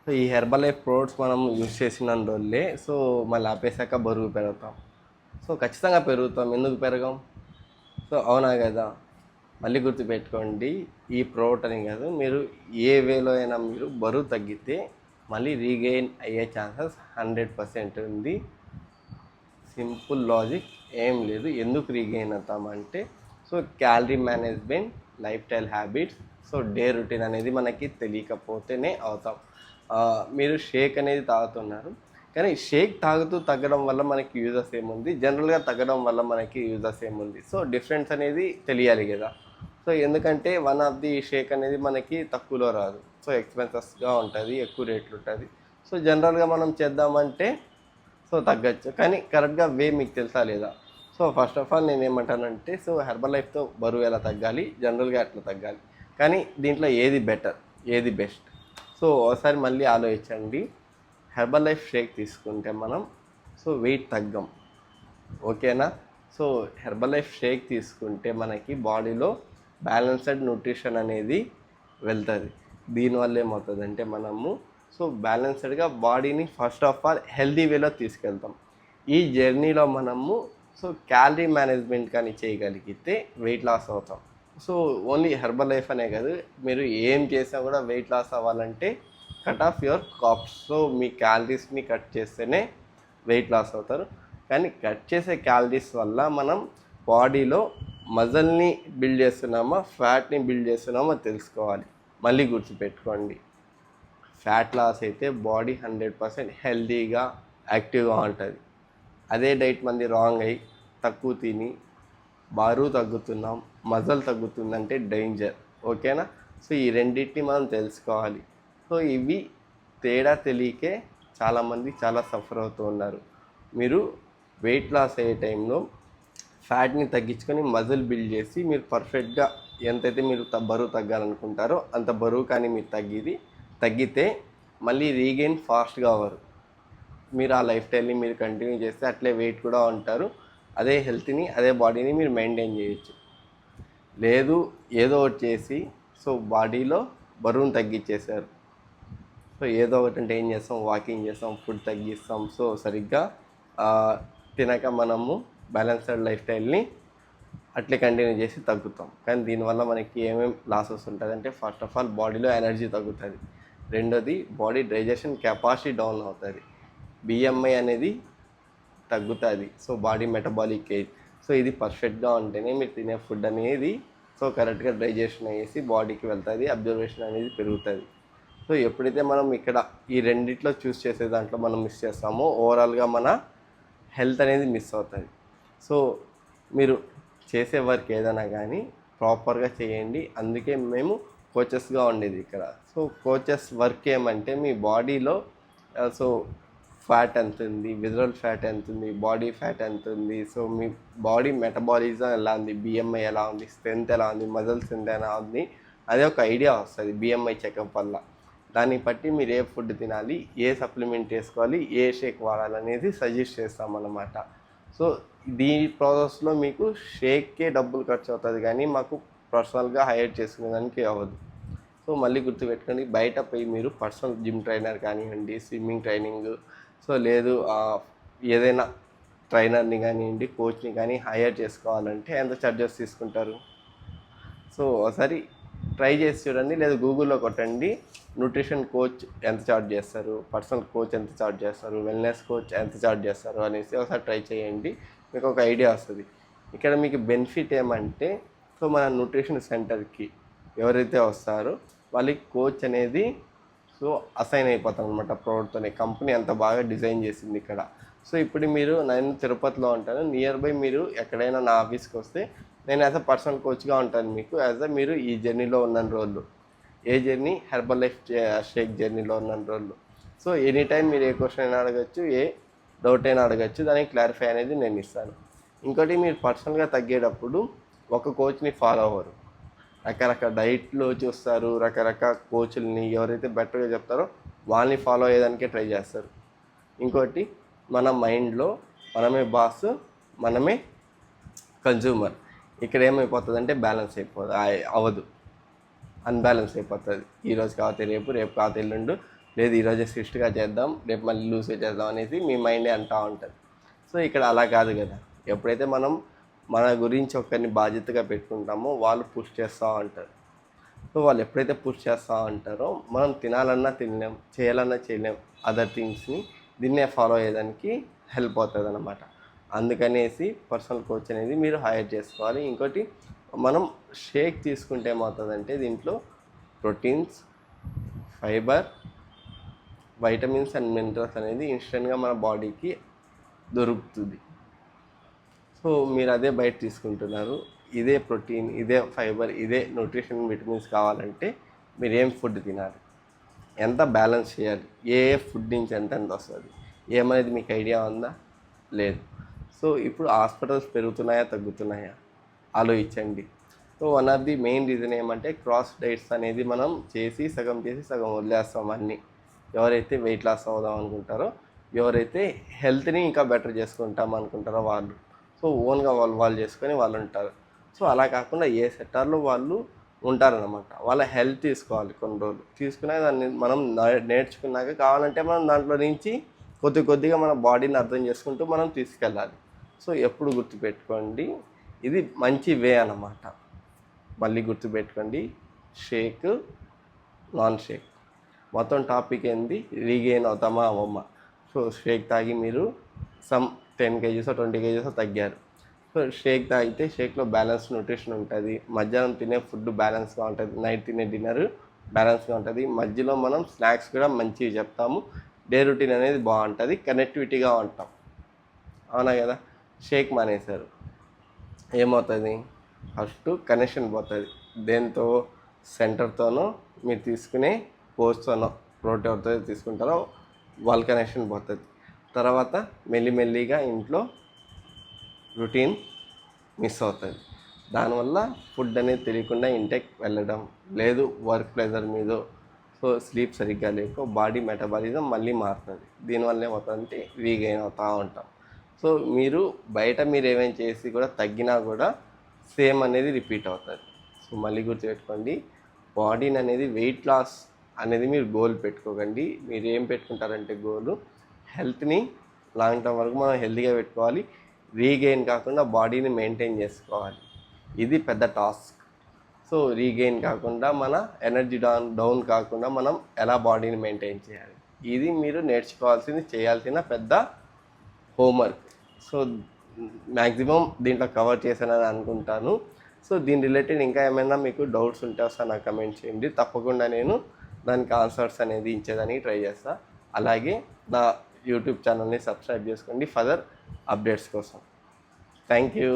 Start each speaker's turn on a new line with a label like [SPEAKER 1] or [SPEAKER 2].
[SPEAKER 1] So ఈ herbal life products మనం use చేసినందు వల్లే సో మళ్ళీ ఆపేసాక బరువు పెరుగుతాం. సో ఖచ్చితంగా పెరుగుతాం, ఎందుకు పెరగం? సో అవునా కదా? మళ్ళీ గుర్తుపెట్టుకోండి, ఈ ప్రోడక్ట్ అని కాదు, మీరు ఏ వేలో అయినా మీరు బరువు తగ్గితే మళ్ళీ రీగెయిన్ అయ్యే ఛాన్సెస్ 100% ఉంది. సింపుల్ లాజిక్, ఏం లేదు. ఎందుకు రీగెయిన్ అవుతామంటే so calorie management, lifestyle habits, so day routine అనేది మనకి తెలియకపోతేనే అవుతాం. మీరు షేక్ అనేది తాగుతున్నారు, కానీ షేక్ తాగుతూ తగ్గడం వల్ల మనకి యూజెస్ ఏముంది, జనరల్గా తగ్గడం వల్ల మనకి యూజెస్ ఏముంది? సో డిఫరెన్స్ అనేది తెలియాలి కదా. సో ఎందుకంటే వన్ ఆఫ్ ది షేక్ అనేది మనకి తక్కువలో రాదు, సో ఎక్స్పెన్సెస్గా ఉంటుంది, ఎక్కువ రేట్లు ఉంటుంది. సో జనరల్గా మనం చేద్దామంటే సో తగ్గచ్చు, కానీ కరెక్ట్గా వే మీకు తెలుసా లేదా? సో ఫస్ట్ ఆఫ్ ఆల్ నేను ఏమంటానంటే, సో హెర్బల్ లైఫ్తో బరువు ఎలా తగ్గాలి, జనరల్గా ఎట్లా తగ్గాలి, కానీ దీంట్లో ఏది బెటర్, ఏది బెస్ట్? సో ఒకసారి మళ్ళీ ఆలోచించండి. హెర్బల్ లైఫ్ షేక్ తీసుకుంటే మనం సో వెయిట్ తగ్గం, ఓకేనా? సో హెర్బల్ లైఫ్ షేక్ తీసుకుంటే మనకి బాడీలో బ్యాలెన్స్డ్ న్యూట్రిషన్ అనేది వెళ్తుంది. దీనివల్ల ఏమవుతుందంటే మనము సో బ్యాలెన్స్డ్గా బాడీని ఫస్ట్ ఆఫ్ ఆల్ హెల్దీ వేలో తీసుకెళ్తాం. ఈ జర్నీలో మనము సో క్యాలరీ మేనేజ్మెంట్ కానీ చేయగలిగితే వెయిట్ లాస్ అవుతాం. సో ఓన్లీ హెర్బల్ లైఫ్ అనే కాదు, మీరు ఏం చేసినా కూడా వెయిట్ లాస్ అవ్వాలంటే cut off your carbs. So మీ క్యాలరీస్ని కట్ చేస్తేనే వెయిట్ లాస్ అవుతారు. కానీ కట్ చేసే క్యాలరీస్ వల్ల మనం బాడీలో మజిల్ని బిల్డ్ చేస్తున్నామా, ఫ్యాట్ని బిల్డ్ చేస్తున్నామా తెలుసుకోవాలి. మళ్ళీ గుర్తుపెట్టుకోండి, ఫ్యాట్ లాస్ అయితే బాడీ 100% హెల్తీగా యాక్టివ్గా ఉంటుంది. అదే డైట్ మంది రాంగ్ అయ్యి తక్కువ తిని బరువు తగ్గుతున్నాం, మజల్ తగ్గుతుందంటే డేంజర్, ఓకేనా? సో ఈ రెండింటిని మనం తెలుసుకోవాలి. సో ఇవి తేడా తెలియకే చాలామంది చాలా సఫర్ అవుతూ ఉన్నారు. మీరు వెయిట్ లాస్ అయ్యే టైంలో ఫ్యాట్ని తగ్గించుకొని మజిల్ బిల్డ్ చేసి మీరు పర్ఫెక్ట్గా ఎంతైతే మీరు బరువు తగ్గాలనుకుంటారో అంత బరువు కానీ మీరు తగ్గితే మళ్ళీ రీగెయిన్ ఫాస్ట్గా అవ్వరు. మీరు ఆ లైఫ్ స్టైల్ని మీరు కంటిన్యూ చేస్తే అట్లే వెయిట్ కూడా ఉంటారు, అదే హెల్త్ని అదే బాడీని మీరు మెయింటైన్ చేయొచ్చు. లేదు ఏదో ఒకటి చేసి సో బాడీలో బరువును తగ్గించేశారు, సో ఏదో ఒకటి అంటే ఏం చేస్తాం, వాకింగ్ చేస్తాం, ఫుడ్ తగ్గిస్తాం, సో సరిగ్గా తినక మనము బ్యాలెన్స్డ్ లైఫ్ స్టైల్ని అట్లే కంటిన్యూ చేసి తగ్గుతాం. కానీ దీనివల్ల మనకి ఏమేమి లాసెస్ ఉంటుంది అంటే, ఫస్ట్ ఆఫ్ ఆల్ బాడీలో ఎనర్జీ తగ్గుతుంది, రెండోది బాడీ డైజెషన్ కెపాసిటీ డౌన్ అవుతుంది, బిఎంఐ అనేది తగ్గుతుంది, so body metabolic age. So ఇది పర్ఫెక్ట్గా ఉంటేనే మీరు తినే ఫుడ్ అనేది సో కరెక్ట్గా డైజెషన్ అయ్యేసి బాడీకి వెళ్తుంది, అబ్జర్వేషన్ అనేది పెరుగుతుంది. సో ఎప్పుడైతే మనం ఇక్కడ ఈ రెండిట్లో చూస్ చేసే దాంట్లో మనం మిస్ చేస్తామో ఓవరాల్గా మన హెల్త్ అనేది మిస్ అవుతుంది. సో మీరు చేసే వర్క్ ఏదైనా కానీ ప్రాపర్గా చేయండి. అందుకే మేము కోచెస్గా ఉండేది ఇక్కడ. సో కోచెస్ వర్క్ ఏమంటే మీ బాడీలో సో ఫ్యాట్ ఎంత ఉంది, విజరల్ ఫ్యాట్ ఎంత ఉంది, బాడీ ఫ్యాట్ ఎంత ఉంది, సో మీ బాడీ మెటబాలిజం ఎలా ఉంది, బిఎంఐ ఎలా ఉంది, స్ట్రెంత్ ఎలా ఉంది, మజిల్ స్ట్రెంత్ ఎలా ఉంది, అదే ఒక ఐడియా వస్తుంది బిఎంఐ చెకప్ వల్ల. దాన్ని బట్టి మీరు ఏ ఫుడ్ తినాలి, ఏ సప్లిమెంట్ వేసుకోవాలి, ఏ షేక్ వాడాలనేది సజెస్ట్ చేస్తామన్నమాట. సో దీని ప్రాసెస్లో మీకు షేక్కే డబ్బులు ఖర్చు అవుతుంది, కానీ మాకు పర్సనల్గా హైర్ చేసుకునేదానికి అవ్వదు. సో మళ్ళీ గుర్తుపెట్టుకోండి, బయట పోయి మీరు పర్సనల్ జిమ్ ట్రైనర్ కానివ్వండి, స్విమ్మింగ్ ట్రైనింగ్, సో లేదు ఏదైనా ట్రైనర్ని కానివ్వండి, కోచ్ని కానీ హైర్ చేసుకోవాలంటే ఎంత ఛార్జెస్ తీసుకుంటారు? సో ఒకసారి ట్రై చేసి చూడండి, లేదా గూగుల్లో కొట్టండి న్యూట్రిషన్ కోచ్ ఎంత ఛార్జ్ చేస్తారు, పర్సనల్ కోచ్ ఎంత ఛార్జ్ చేస్తారు, వెల్నెస్ కోచ్ ఎంత ఛార్జ్ చేస్తారు అనేసి ఒకసారి ట్రై చేయండి, మీకు ఒక ఐడియా వస్తుంది. ఇక్కడ మీకు బెనిఫిట్ ఏమంటే, సో మన న్యూట్రిషన్ సెంటర్కి ఎవరైతే వస్తారో వాళ్ళకి కోచ్ అనేది సో అసైన్ అయిపోతాం అనమాట ప్రోడక్ట్తోనే. కంపెనీ అంత బాగా డిజైన్ చేసింది ఇక్కడ. సో ఇప్పుడు నేను తిరుపతిలో ఉంటాను, నియర్ బై మీరు ఎక్కడైనా నా ఆఫీస్కి వస్తే నేను యాజ్ అ పర్సనల్ కోచ్గా ఉంటాను మీకు, యాజ్ అ మీరు ఈ జర్నీలో ఉన్న రోజులు, a journey, Herbalife shake జర్నీలో ఉన్న రోజులు. సో ఎనీ టైం మీరు ఏ క్వశ్చన్ అయినా అడగచ్చు, ఏ డౌట్ అయినా అడగచ్చు, దానికి క్లారిఫై అనేది నేను ఇస్తాను. ఇంకోటి, మీరు పర్సనల్గా తగ్గేటప్పుడు ఒక కోచ్ని ఫాలో అవ్వరు, రకరకాల డైట్లు చూస్తారు, రకరకాల కోచ్ల్ని ఎవరైతే బెటర్గా చెప్తారో వాళ్ళని ఫాలో అయ్యేదానికే ట్రై చేస్తారు. ఇంకోటి, మన మైండ్లో మనమే బాస్, మనమే కన్జ్యూమర్. ఇక్కడ ఏమైపోతుంది అంటే బ్యాలెన్స్ అవ్వదు, అన్బ్యాలెన్స్ అయిపోతుంది. ఈరోజు కాకపోతే రేపు, రేపు కాకపోతే ఎల్లుండు, లేదు ఈరోజే స్విఫ్ట్గా చేద్దాం, రేపు మళ్ళీ లూజ్గా చేద్దాం అనేసి మీ మైండే అంటూ ఉంటుంది. సో ఇక్కడ అలా కాదు కదా. ఎప్పుడైతే మనం మన గురించి ఒకరిని బాధ్యతగా పెట్టుకుంటామో వాళ్ళు పుష్ చేస్తూ ఉంటారు. సో వాళ్ళు ఎప్పుడైతే పుష్ చేస్తూ ఉంటారో మనం తినాలన్నా తినలేం, చేయాలన్నా చేయలేం అదర్ థింగ్స్ని. దీన్నే ఫాలో అయ్యేదానికి హెల్ప్ అవుతుంది అన్నమాట. అందుకనేసి పర్సనల్ కోచ్ అనేది మీరు హైర్ చేసుకోవాలి. ఇంకోటి, మనం షేక్ తీసుకుంటే ఏమవుతుందంటే దీంట్లో proteins, fibre, vitamins and minerals అనేది ఇన్స్టెంట్గా మన బాడీకి దొరుకుతుంది. సో మీరు అదే బయట తీసుకుంటున్నారు. ఇదే ప్రోటీన్, ఇదే ఫైబర్, ఇదే న్యూట్రిషన్, విటమిన్స్ కావాలంటే మీరు ఏం ఫుడ్ తినాలి, ఎంత బ్యాలెన్స్ చేయాలి, ఏ ఫుడ్ నుంచి ఎంత వస్తుంది ఏమనేది మీకు ఐడియా ఉందా? లేదు. సో ఇప్పుడు హాస్పిటల్స్ పెరుగుతున్నాయా తగ్గుతున్నాయా ఆలోచించండి. So one of the main reason ఏమంటే క్రాస్ డైట్స్ అనేది మనం సగం వదిలేస్తాం అన్నీ. ఎవరైతే వెయిట్ లాస్ అవుదాం అనుకుంటారో, ఎవరైతే హెల్త్ని ఇంకా బెటర్ చేసుకుంటాం అనుకుంటారో వాళ్ళు సో ఓన్గా వాళ్ళు చేసుకొని వాళ్ళు ఉంటారు. సో అలా కాకుండా ఏ సెక్టార్లో వాళ్ళు ఉంటారనమాట. వాళ్ళ హెల్త్ తీసుకోవాలి కొన్ని రోజులు, తీసుకునే దాన్ని మనం నేర్చుకున్నాక కావాలంటే మనం దాంట్లో నుంచి కొద్దిగా మన బాడీని అర్థం చేసుకుంటూ మనం తీసుకెళ్ళాలి. సో ఎప్పుడు గుర్తుపెట్టుకోండి, ఇది మంచి వే అన్నమాట. మళ్ళీ గుర్తుపెట్టుకోండి, షేక్, నాన్ షేక్ మొత్తం టాపిక్ ఏంది, రీగెయిన్ అవుతామా అవ్వమ్మా. సో షేక్ తాగి మీరు 10 kgs 20 kgs తగ్గారు. సో షేక్ తాగితే షేక్లో బ్యాలెన్స్ న్యూట్రిషన్ ఉంటుంది, మధ్యాహ్నం తినే ఫుడ్ బ్యాలెన్స్గా ఉంటుంది, నైట్ తినే డిన్నర్ బ్యాలెన్స్గా ఉంటుంది, మధ్యలో మనం స్నాక్స్ కూడా మంచివి చెప్తాము, డే రొటీన్ అనేది బాగుంటుంది, కనెక్టివిటీగా ఉంటాం. అవునా కదా. షేక్ మానేశారు ఏమవుతుంది, ఫస్ట్ కనెక్షన్ పోతుంది. దేంతో, సెంటర్తోనో మీరు తీసుకునే కోర్స్తోనో, ప్రోటీన్ ఎవరితో తీసుకుంటారో వాళ్ళ కనెక్షన్ పోతుంది. తర్వాత మెల్లిమెల్లిగా ఇంట్లో రొటీన్ మిస్ అవుతుంది. దానివల్ల ఫుడ్ అనేది తెలియకుండా ఇంటెక్ వెళ్ళడం, లేదు వర్క్ ప్రెజర్ మీద, సో స్లీప్ సరిగ్గా లేక బాడీ మెటబాలిజం మళ్ళీ మారుతుంది. దీనివల్ల ఏమవుతుందంటే రీగెయిన్ అవుతూ ఉంటాం. సో మీరు బయట మీరు ఏమేమి చేసి కూడా తగ్గినా కూడా సేమ్ అనేది రిపీట్ అవుతుంది. సో మళ్ళీ గుర్తుపెట్టుకోండి, బాడీని అనేది వెయిట్ లాస్ అనేది మీరు గోల్ పెట్టుకోకండి. మీరు ఏం పెట్టుకుంటారంటే గోలు, హెల్త్ని లాంగ్ టర్మ్ వరకు మనం హెల్తీగా పెట్టుకోవాలి, రీగెయిన్ కాకుండా బాడీని మెయింటైన్ చేసుకోవాలి. ఇది పెద్ద టాస్క్. సో రీగెయిన్ కాకుండా మన ఎనర్జీ డౌన్ కాకుండా మనం ఎలా బాడీని మెయింటైన్ చేయాలి, ఇది మీరు నేర్చుకోవాల్సింది, చేయాల్సిన పెద్ద హోంవర్క్. సో మ్యాక్సిమం దీంట్లో కవర్ చేశానని అనుకుంటాను. సో దీని రిలేటెడ్ ఇంకా ఏమైనా మీకు డౌట్స్ ఉంటే వస్తా నాకు కమెంట్ చేయండి, తప్పకుండా నేను దానికి ఆన్సర్స్ అనేది ఇచ్చేదానికి ట్రై చేస్తాను. అలాగే నా యూట్యూబ్ ఛానల్ని సబ్స్క్రైబ్ చేసుకోండి ఫర్దర్ అప్డేట్స్ కోసం. Thank you.